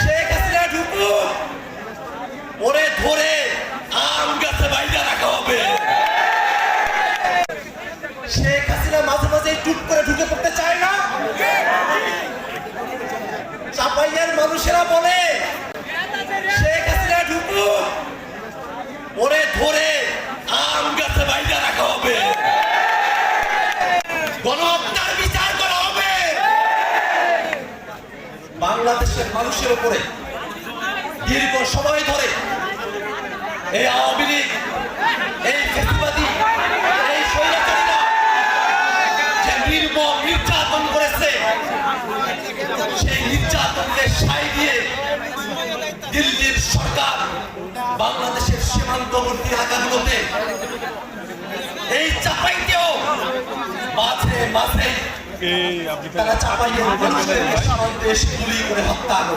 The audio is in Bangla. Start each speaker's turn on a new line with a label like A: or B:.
A: শেখ হাসিনা ঢুকুক, ওরে ধরে আম গাছে বাইরে রাখা হবে। শেখ হাসিনা মাঝে মাঝে টুক করে ঢুকে পড়তে চায় না। চাপাইয়ার মানুষেরা বলে শেখ হাসিনা ঢুকুক, ওরে ধরে আম গাছে বাইরে রাখা হবে। গণহত্যার বিচার করা হবে। বাংলাদেশের মানুষের উপরে দীর্ঘ সময় ধরে এই আওয়ামী লীগ, এই ফ্যাসিবাদী, এই স্বৈরাচারীরা যে নির্মম নির্যাতন করেছে, সেই নির্যাতনকে সায় দিয়ে দিল্লির সরকার বাংলাদেশের সীমান্তবর্তী এলাকাগুলোতে, এই চাপাইতেও মাঝে মাঝে তারা চাপাইয়ের মানুষদেরকে সীমান্তে এসে গুলি করে হত্যা করে।